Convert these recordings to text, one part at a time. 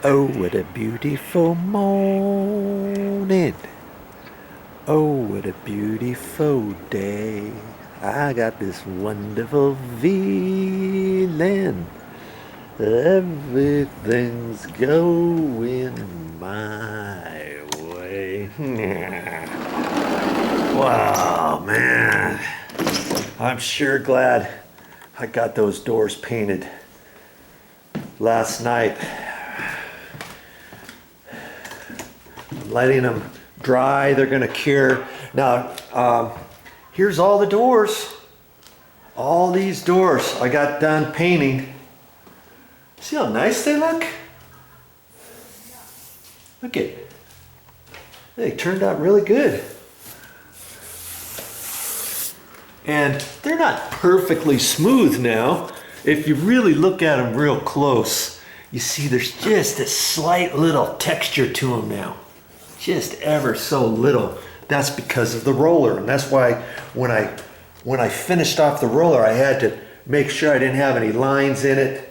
Oh, what a beautiful morning. Oh, what a beautiful day. I got this wonderful feeling. Everything's going my way. Wow, man. I'm sure glad I got those doors painted last night. Letting them dry, they're gonna cure. Now, here's all the doors. All these doors I got done painting. See how nice they look? Look at, they turned out really good. And they're not perfectly smooth now. If you really look at them real close, you see there's just a slight little texture to them now. Just ever so little. That's because of the roller, and that's why when I finished off the roller, I had to make sure I didn't have any lines in it,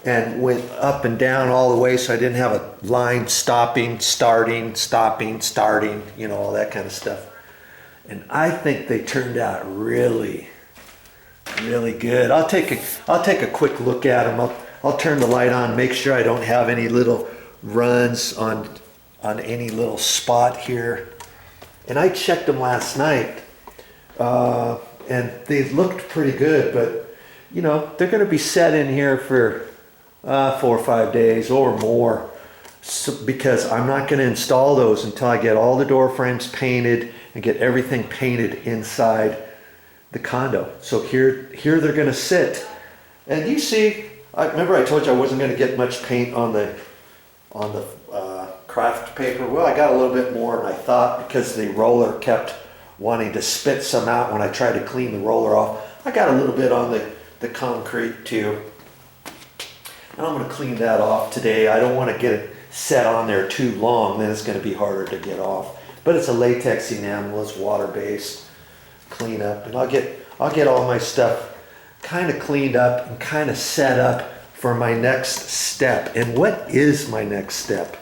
and went up and down all the way, so I didn't have a line stopping, starting, stopping, starting, you know, all that kind of stuff. And I think they turned out really, really good. I'll take a quick look at them. I'll turn the light on, make sure I don't have any little runs on any little spot here. And I checked them last night, and they looked pretty good, but you know, they're gonna be set in here for 4 or 5 days or more, because I'm not gonna install those until I get all the door frames painted and get everything painted inside the condo. So here they're gonna sit. And you see, remember I told you I wasn't gonna get much paint on the craft paper. Well, I got a little bit more than I thought, because the roller kept wanting to spit some out when I tried to clean the roller off. I got a little bit on the concrete too. And I'm going to clean that off today. I don't want to get it set on there too long, then it's going to be harder to get off. But it's a latex enamel, it's water-based. Clean up, and I'll get all my stuff kind of cleaned up and kind of set up for my next step. And what is my next step?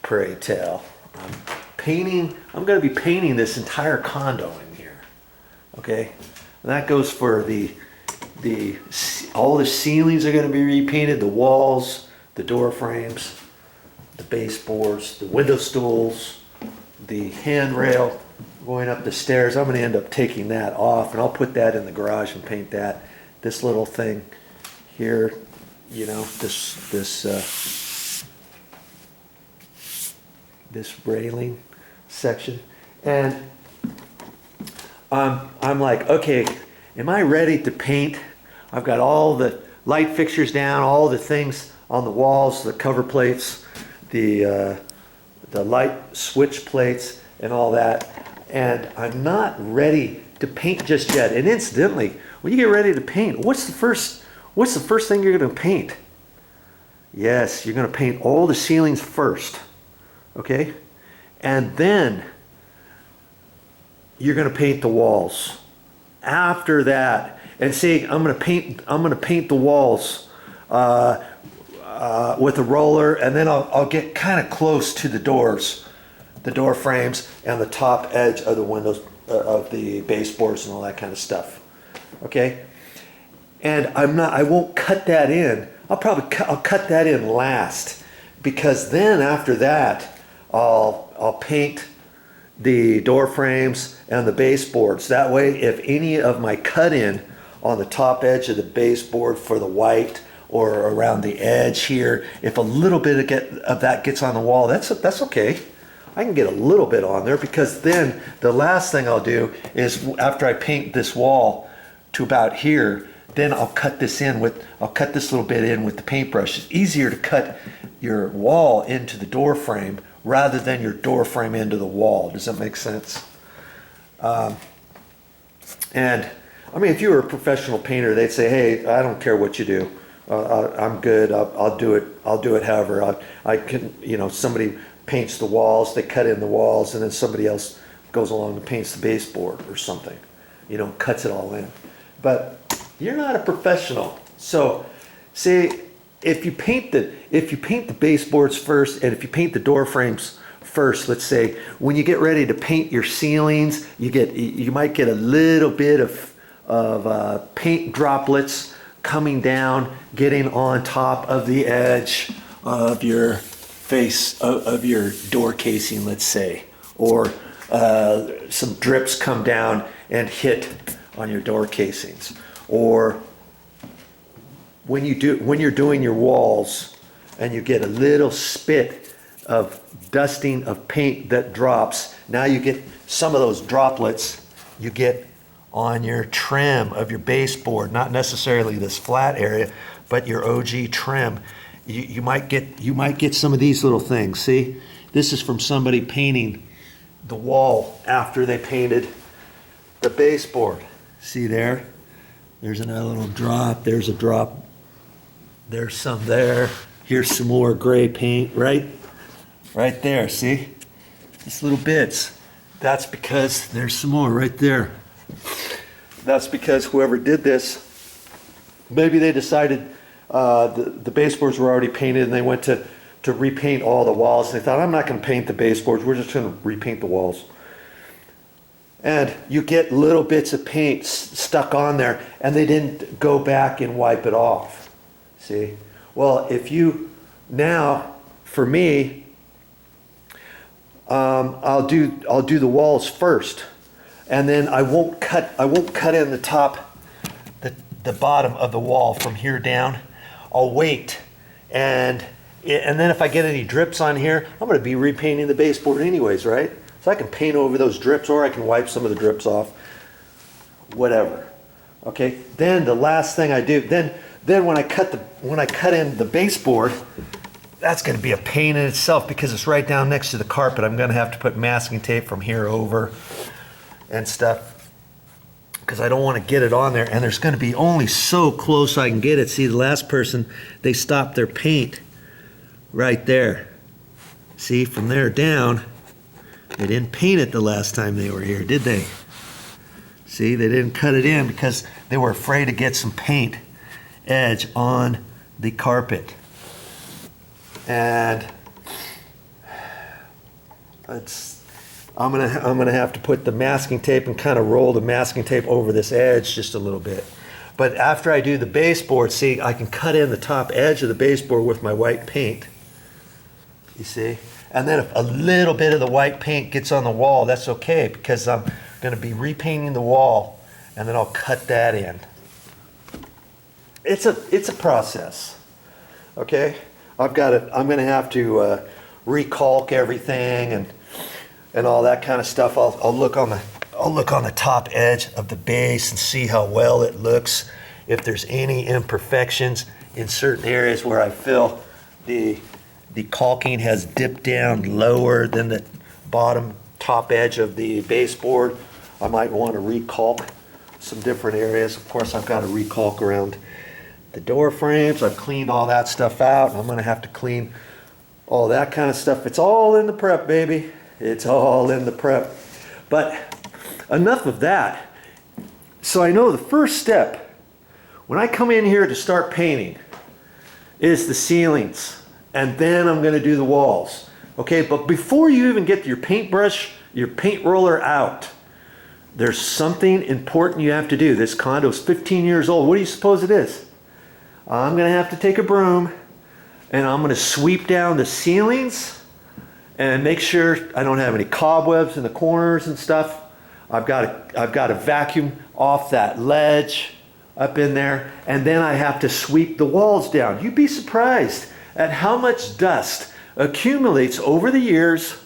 Pray tell. I'm going to be painting this entire condo in here. Okay, and that goes for all the ceilings are going to be repainted, the walls, the door frames, the baseboards, the window stools, the handrail going up the stairs. I'm going to end up taking that off, and I'll put that in the garage and paint that. This little thing here, you know, this railing section. And I'm like, okay, am I ready to paint? I've got all the light fixtures down, all the things on the walls, the cover plates, the light switch plates and all that. And I'm not ready to paint just yet. And incidentally, when you get ready to paint, what's the first thing you're going to paint? Yes, you're going to paint all the ceilings first. Okay? And then you're going to paint the walls. After that, and see, I'm going to paint the walls with a roller, and then I'll get kind of close to the doors, the door frames, and the top edge of the windows, of the baseboards and all that kind of stuff. Okay? And I won't cut that in. I'll cut that in last, because then after that, I'll paint the door frames and the baseboards. That way, if any of my cut in on the top edge of the baseboard for the white, or around the edge here, if a little bit of that gets on the wall, that's okay. I can get a little bit on there, because then the last thing I'll do is, after I paint this wall to about here, then I'll cut this little bit in with the paintbrush. It's easier to cut your wall into the door frame rather than your door frame into the wall. Does that make sense? And I mean, if you were a professional painter, they'd say, hey, I don't care what you do. I'm good. I'll do it however. I can, you know, somebody paints the walls, they cut in the walls, and then somebody else goes along and paints the baseboard or something, you know, cuts it all in. But you're not a professional. So see, if you paint the baseboards first, and if you paint the door frames first, let's say, when you get ready to paint your ceilings, you might get a little bit of paint droplets coming down, getting on top of the edge of your face of your door casing, let's say, or some drips come down and hit on your door casings, or when you're doing your walls and you get a little spit of dusting of paint that drops, now you get some of those droplets you get on your trim of your baseboard, not necessarily this flat area, but your OG trim. You might get some of these little things. See, this is from somebody painting the wall after they painted the baseboard. See there? There's another little drop. There's a drop. There's some there. Here's some more gray paint, right there. See? Just little bits. That's because there's some more right there. That's because whoever did this, maybe they decided the baseboards were already painted and they went to repaint all the walls. And they thought, I'm not going to paint the baseboards, we're just going to repaint the walls. And you get little bits of paint stuck on there, and they didn't go back and wipe it off. See? Well, if you, now, for me, I'll do the walls first, and then I won't cut in the top, the bottom of the wall from here down. I'll wait, and then if I get any drips on here, I'm going to be repainting the baseboard anyways, right? So I can paint over those drips, or I can wipe some of the drips off, whatever. Okay. Then the last thing I do, then when I cut in the baseboard, that's going to be a pain in itself because it's right down next to the carpet. I'm going to have to put masking tape from here over and stuff because I don't want to get it on there. And there's going to be only so close I can get it. See, the last person, they stopped their paint right there. See, from there down, they didn't paint it the last time they were here, did they? See, they didn't cut it in because they were afraid to get some paint edge on the carpet. And I'm gonna have to put the masking tape and kind of roll the masking tape over this edge just a little bit. But after I do the baseboard, see, I can cut in the top edge of the baseboard with my white paint. You see? And then if a little bit of the white paint gets on the wall, that's okay because I'm going to be repainting the wall, and then I'll cut that in. It's a process. Okay? I'm going to have to recalk everything and all that kind of stuff. I'll look on the top edge of the base and see how well it looks. If there's any imperfections in certain areas where I feel the caulking has dipped down lower than the bottom top edge of the baseboard, I might want to recalk some different areas. Of course, I've got to recalk around the door frames. I've cleaned all that stuff out. I'm going to have to clean all that kind of stuff. It's all in the prep, baby. It's all in the prep. But enough of that. So I know the first step when I come in here to start painting is the ceilings. And then I'm going to do the walls. Okay, but before you even get your paintbrush, your paint roller out, there's something important you have to do. This condo is 15 years old. What do you suppose it is? I'm going to have to take a broom and I'm going to sweep down the ceilings and make sure I don't have any cobwebs in the corners and stuff. I've got to vacuum off that ledge up in there, and then I have to sweep the walls down. You'd be surprised at how much dust accumulates over the years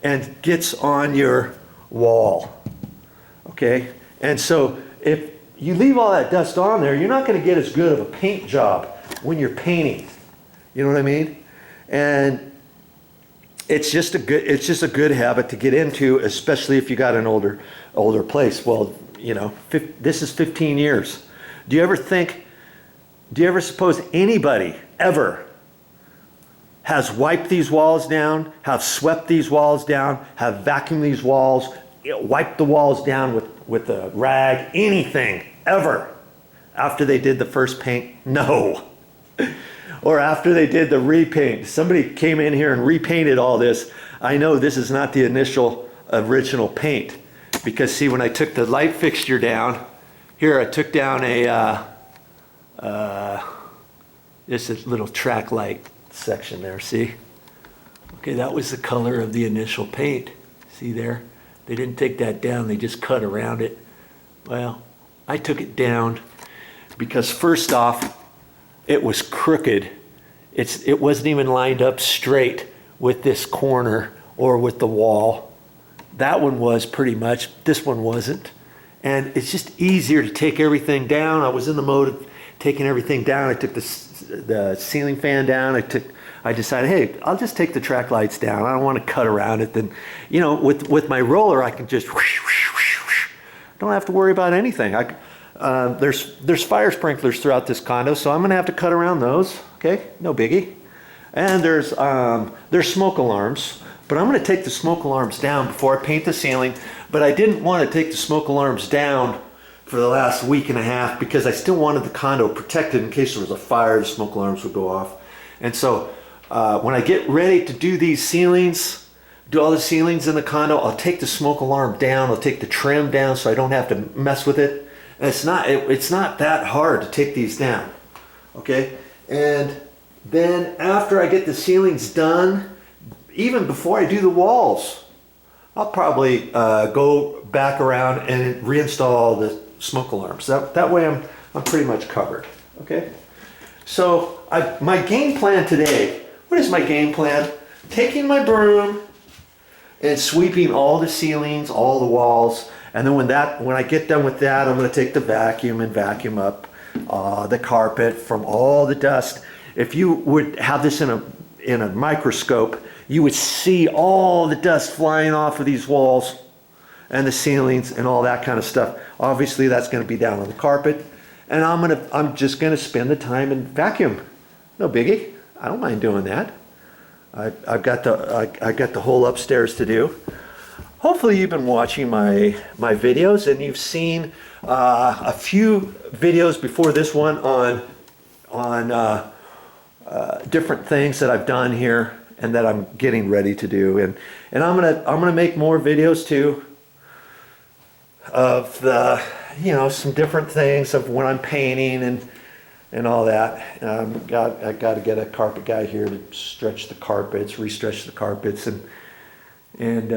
and gets on your wall. Okay? And so if you leave all that dust on there, you're not going to get as good of a paint job when you're painting. You know what I mean? And it's just a good habit to get into, especially if you got an older place. Well, you know, this is 15 years. Do you ever suppose anybody ever has wiped these walls down, have swept these walls down, have vacuumed these walls, wiped the walls down with a rag, anything, ever, after they did the first paint? No. Or after they did the repaint. Somebody came in here and repainted all this. I know this is not the initial original paint. Because see, when I took the light fixture down, here I took down just a little track light section there, see? Okay, that was the color of the initial paint. See there? They didn't take that down, they just cut around it. Well, I took it down because first off, it was crooked. It wasn't even lined up straight with this corner or with the wall. That one was pretty much, this one wasn't. And it's just easier to take everything down. I was in the mode of taking everything down. I took the ceiling fan down. I decided, hey, I'll just take the track lights down. I don't want to cut around it. Then, you know, with my roller, I can just don't have to worry about anything. There's fire sprinklers throughout this condo, so I'm going to have to cut around those. Okay, no biggie. And there's smoke alarms, but I'm going to take the smoke alarms down before I paint the ceiling. But I didn't want to take the smoke alarms down for the last week and a half because I still wanted the condo protected in case there was a fire. The smoke alarms would go off. And so when I get ready to do these ceilings, do all the ceilings in the condo, I'll take the smoke alarm down. I'll take the trim down so I don't have to mess with it. And it's not that hard to take these down. Okay, and then after I get the ceilings done, even before I do the walls, I'll probably go back around and reinstall the smoke alarms. That way I'm pretty much covered. Okay, so my game plan today. What is my game plan? Taking my broom and sweeping all the ceilings, all the walls, and then when I get done with that, I'm going to take the vacuum and vacuum up the carpet from all the dust. If you would have this in a microscope, you would see all the dust flying off of these walls and the ceilings and all that kind of stuff. Obviously, that's going to be down on the carpet, and I'm just going to spend the time and vacuum. No biggie. I don't mind doing that. I got the whole upstairs to do. Hopefully, you've been watching my videos and you've seen a few videos before this one on different things that I've done here and that I'm getting ready to do, and I'm gonna make more videos too of some different things of when I'm painting and all that. I got to get a carpet guy here to stretch the carpets, re-stretch the carpets, and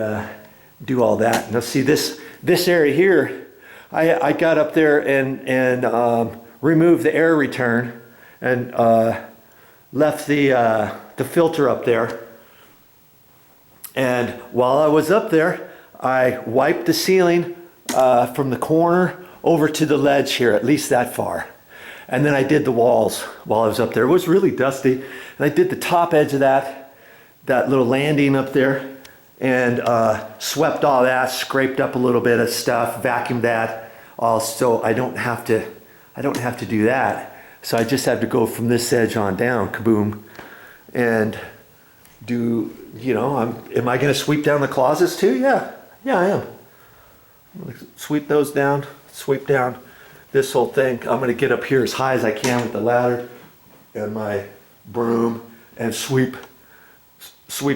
do all that. Now see this area here, I got up there and removed the air return and left the filter up there. And while I was up there, I wiped the ceiling from the corner over to the ledge here, at least that far. And then I did the walls while I was up there. It was really dusty. And I did the top edge of that little landing up there and swept all that, scraped up a little bit of stuff, vacuumed that. Also, I don't have to do that. So I just have to go from this edge on down, kaboom, and do, am I going to sweep down the closets too? Yeah, I am. I'm going to sweep those down, sweep down this whole thing. I'm going to get up here as high as I can with the ladder and my broom and sweep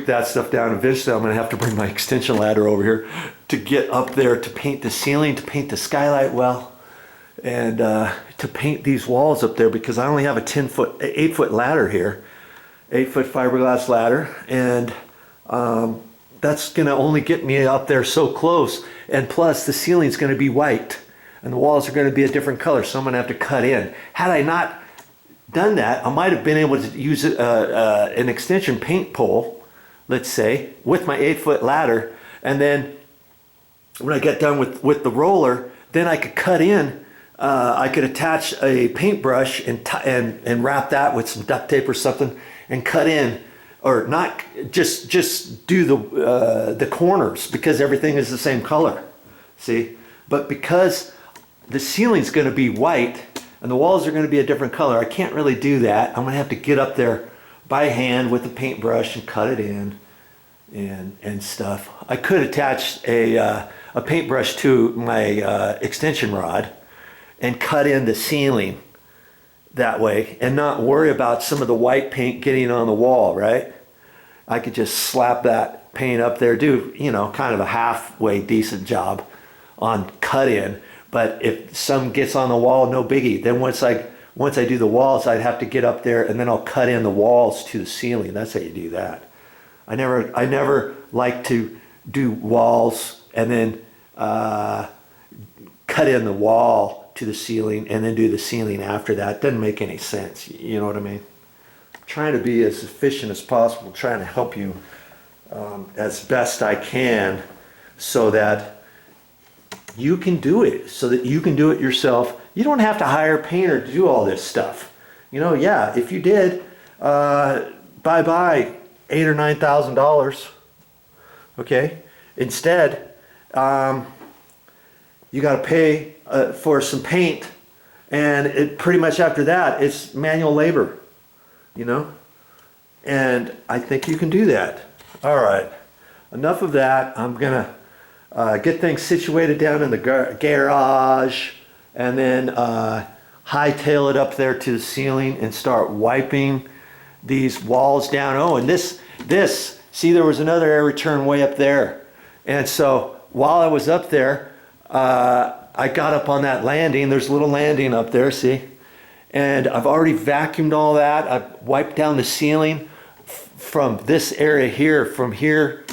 that stuff down. Eventually I'm going to have to bring my extension ladder over here to get up there to paint the ceiling, to paint the skylight well, and to paint these walls up there because I only have a 8-foot ladder here, 8-foot fiberglass ladder, and that's going to only get me up there so close. And plus the ceiling's going to be white and the walls are going to be a different color, so I'm going to have to cut in. Had I not done that, I might have been able to use an extension paint pole, let's say, with my 8-foot ladder, and then when I get done with the roller, then I could cut in. I could attach a paintbrush and wrap that with some duct tape or something and cut in, or not just do the corners because everything is the same color. See, but because the ceiling's going to be white and the walls are going to be a different color, I can't really do that. I'm going to have to get up there by hand with the paintbrush and cut it in and stuff. I could attach a paintbrush to my extension rod and cut in the ceiling that way and not worry about some of the white paint getting on the wall, right? I could just slap that paint up there, do, you know, kind of a halfway decent job on cut in. But if some gets on the wall, no biggie. Then once I do the walls, I'd have to get up there and then I'll cut in the walls to the ceiling. That's how you do that. I never like to do walls and then cut in the wall to the ceiling and then do the ceiling after that. Doesn't make any sense. You know what I mean? I'm trying to be as efficient as possible, trying to help you as best I can so that you can do it, so that you can do it yourself. You don't have to hire a painter to do all this stuff. You know, yeah, if you did, bye-bye $8,000 or $9,000, okay? Instead, you got to pay for some paint, and it pretty much after that, it's manual labor, you know? And I think you can do that. All right, enough of that. I'm gonna get things situated down in the garage, and then hightail it up there to the ceiling and start wiping these walls down. Oh, and this, see, there was another air return way up there. And so while I was up there, I got up on that landing. There's a little landing up there, see? And I've already vacuumed all that. I've wiped down the ceiling from this area here, from here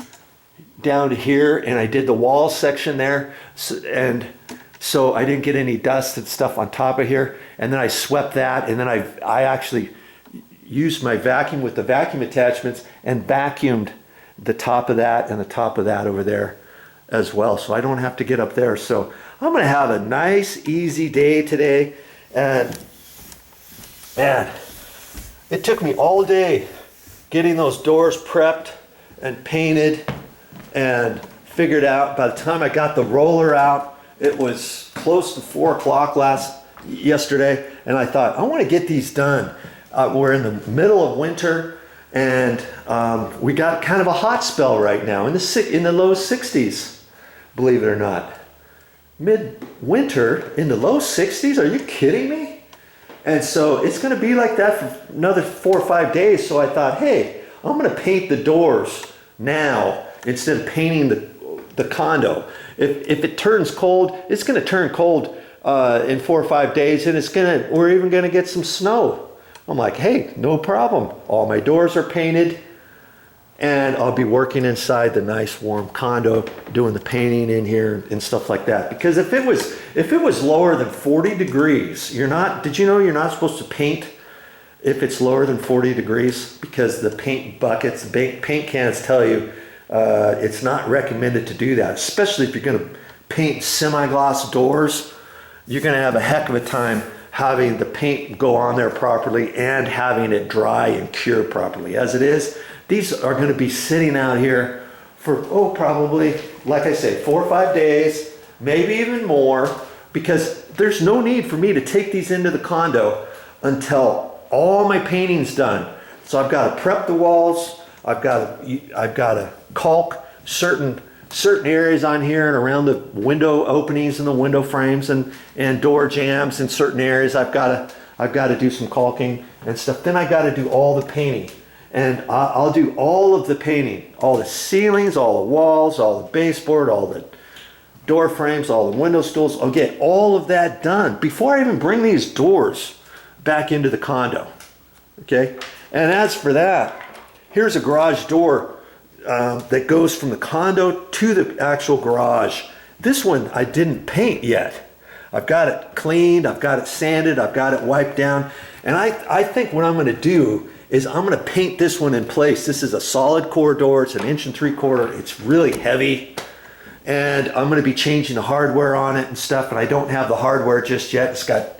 down to here, and I did the wall section there, so I didn't get any dust and stuff on top of here. And then I swept that, and then I actually used my vacuum with the vacuum attachments and vacuumed the top of that and the top of that over there as well, so I don't have to get up there. So I'm gonna have a nice easy day today. And man, it took me all day getting those doors prepped and painted and figured out. By the time I got the roller out, it was close to 4 o'clock yesterday, and I thought, I want to get these done. We're in the middle of winter, and we got kind of a hot spell right now in the low 60s, believe it or not. Mid-winter in the low 60s? Are you kidding me? And so it's going to be like that for another 4 or 5 days. So I thought, hey, I'm going to paint the doors now instead of painting the condo. If it turns cold, it's going to turn cold in 4 or 5 days, and we're even going to get some snow. I'm like, hey, no problem. All my doors are painted, and I'll be working inside the nice warm condo, doing the painting in here and stuff like that. Because if it was lower than 40 degrees, did you know you're not supposed to paint if it's lower than 40 degrees? Because the paint buckets, paint cans tell you it's not recommended to do that, especially if you're going to paint semi-gloss doors. You're going to have a heck of a time having the paint go on there properly and having it dry and cure properly. As it is, these are going to be sitting out here for, probably, like I say, 4 or 5 days, maybe even more, because there's no need for me to take these into the condo until all my painting's done. So I've got to prep the walls. I've got to caulk certain areas on here and around the window openings and the window frames and door jambs in certain areas. I've got to do some caulking and stuff. Then I got to do all the painting, and I'll do all of the painting, all the ceilings, all the walls, all the baseboard, all the door frames, all the window stools. I'll get all of that done before I even bring these doors back into the condo. Okay, and as for that, here's a garage door that goes from the condo to the actual garage. This one I didn't paint yet. I've got it cleaned, I've got it sanded, I've got it wiped down, and I think what I'm going to do is I'm going to paint this one in place. This is a solid core door. It's 1 3/4 inches. It's really heavy, and I'm going to be changing the hardware on it and stuff, and I don't have the hardware just yet. It's got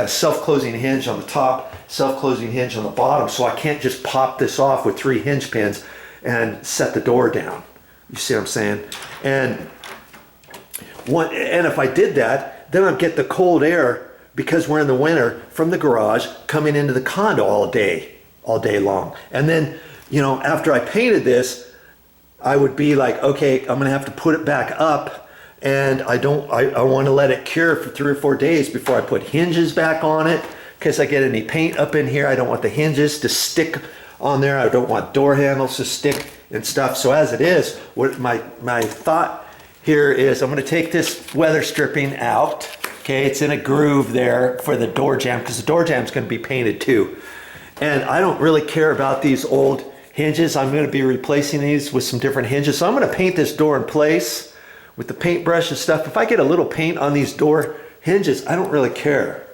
a self-closing hinge on the top, self-closing hinge on the bottom, so I can't just pop this off with 3 hinge pins and set the door down. You see what I'm saying? And if I did that, then I'd get the cold air, because we're in the winter, from the garage coming into the condo all day long. And then, after I painted this, I would be like, okay, I'm gonna have to put it back up, and I want to let it cure for 3 or 4 days before I put hinges back on it case I get any paint up in here. I don't want the hinges to stick on there. I don't want door handles to stick and stuff. So as it is, what my thought here is I'm going to take this weather stripping out. Okay, it's in a groove there for the door jamb, because the door jamb is going to be painted too. And I don't really care about these old hinges. I'm going to be replacing these with some different hinges. So I'm going to paint this door in place with the paintbrush and stuff. If I get a little paint on these door hinges, I don't really care.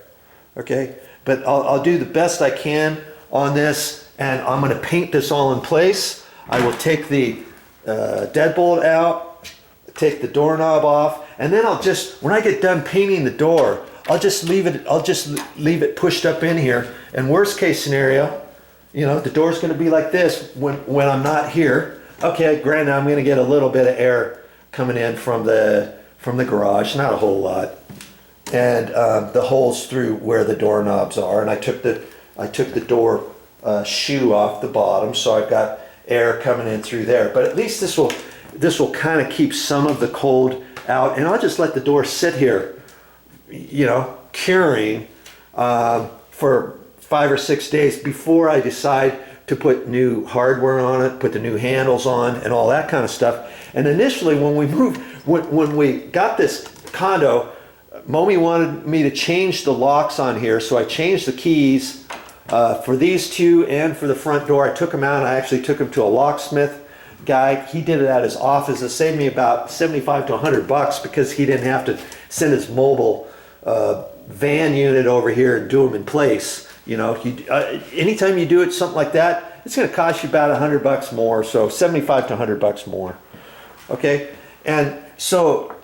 Okay, but I'll do the best I can on this, and I'm going to paint this all in place. I will take the deadbolt out, take the doorknob off, and then I'll just, when I get done painting the door, I'll just leave it pushed up in here. And worst case scenario, you know, the door's going to be like this when I'm not here. Okay, granted, I'm going to get a little bit of air coming in from the garage, not a whole lot, and the holes through where the doorknobs are. And I took the door shoe off the bottom, so I've got air coming in through there. But at least this will kind of keep some of the cold out, and I'll just let the door sit here, you know, curing for 5 or 6 days before I decide to put new hardware on it, put the new handles on, and all that kind of stuff. And initially, when we got this condo, Momi wanted me to change the locks on here, so I changed the keys for these two and for the front door. I took them out. I actually took them to a locksmith guy. He did it at his office. It saved me about 75 to 100 bucks because he didn't have to send his mobile van unit over here and do them in place. You know, anytime you do it something like that, it's going to cost you about 100 bucks more. So 75 to 100 bucks more. Okay, and so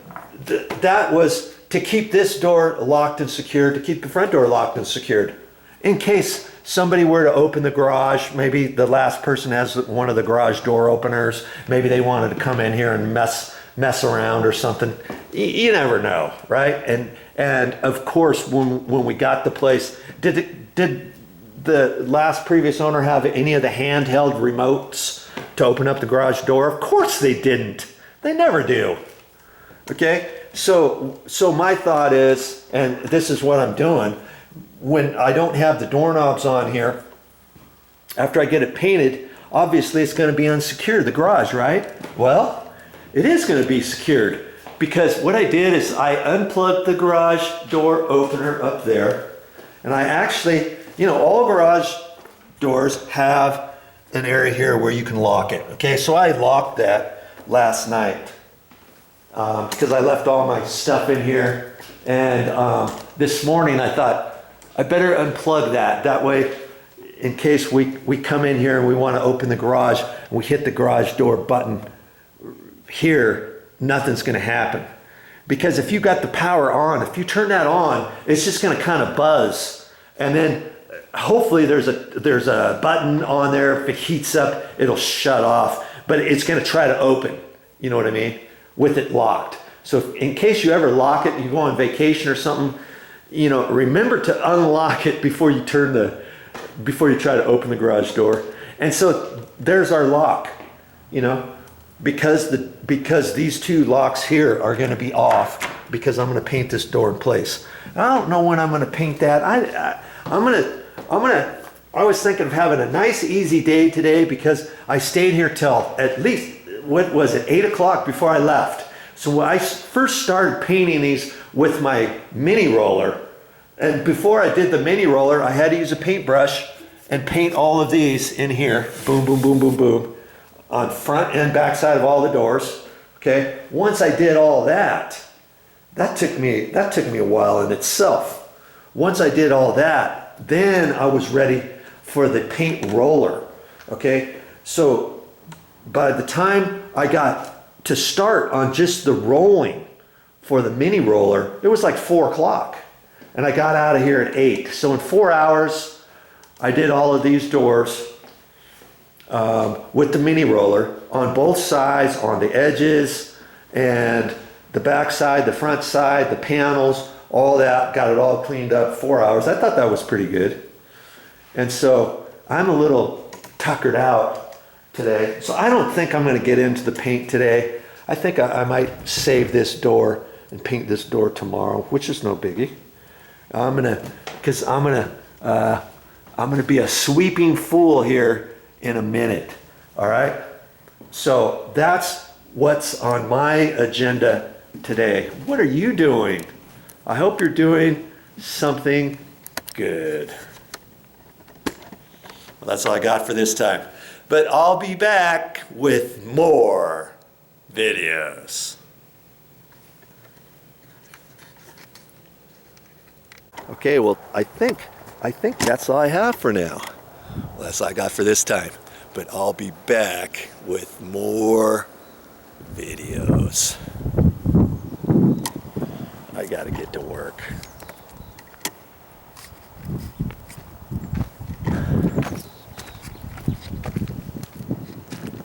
that was to keep this door locked and secured, to keep the front door locked and secured, in case somebody were to open the garage. Maybe the last person has one of the garage door openers. Maybe they wanted to come in here and mess around or something. You never know, right? And of course, when we got the place, did the last previous owner have any of the handheld remotes to open up the garage door? Of course they didn't. They never do. Okay, so my thought is, and this is what I'm doing, when I don't have the doorknobs on here, after I get it painted, obviously it's going to be unsecured, the garage, right? Well, it is going to be secured, because what I did is I unplugged the garage door opener up there, and I actually, you know, all garage doors have an area here where you can lock it. Okay, so I locked that last night because I left all my stuff in here, and this morning I thought, I better unplug that. That way, in case we come in here and we want to open the garage, and we hit the garage door button here, nothing's going to happen. Because if you got the power on, if you turn that on, it's just going to kind of buzz. And then hopefully there's a button on there. If it heats up, it'll shut off. But it's going to try to open, you know what I mean, with it locked. So in case you ever lock it, you go on vacation or something, you know, remember to unlock it before you before you try to open the garage door. And so there's our lock, you know, because these two locks here are going to be off, because I'm going to paint this door in place. I don't know when I'm going to paint that. I was thinking of having a nice easy day today, because I stayed here till at least, what was it, 8 o'clock before I left. So when I first started painting these with my mini roller, and before I did the mini roller, I had to use a paintbrush and paint all of these in here. Boom, boom, boom, boom, boom. On front and back side of all the doors. Okay. Once I did all that, that took me a while in itself. Once I did all that, then I was ready for the paint roller. Okay. So by the time I got to start on just the rolling for the mini roller, it was like 4 o'clock. And I got out of here at 8. So in 4 hours, I did all of these doors with the mini roller on both sides, on the edges, and the back side, the front side, the panels, all that. Got it all cleaned up. 4 hours. I thought that was pretty good. And so I'm a little tuckered out today. So I don't think I'm going to get into the paint today. I think I might save this door and paint this door tomorrow, which is no biggie. I'm gonna I'm going to be a sweeping fool here in a minute. All right? So that's what's on my agenda today. What are you doing? I hope you're doing something good. Well, that's all I got for this time. But I'll be back with more videos. Okay, well, I think that's all I have for now. Well, that's all I got for this time. But I'll be back with more videos. I gotta get to work.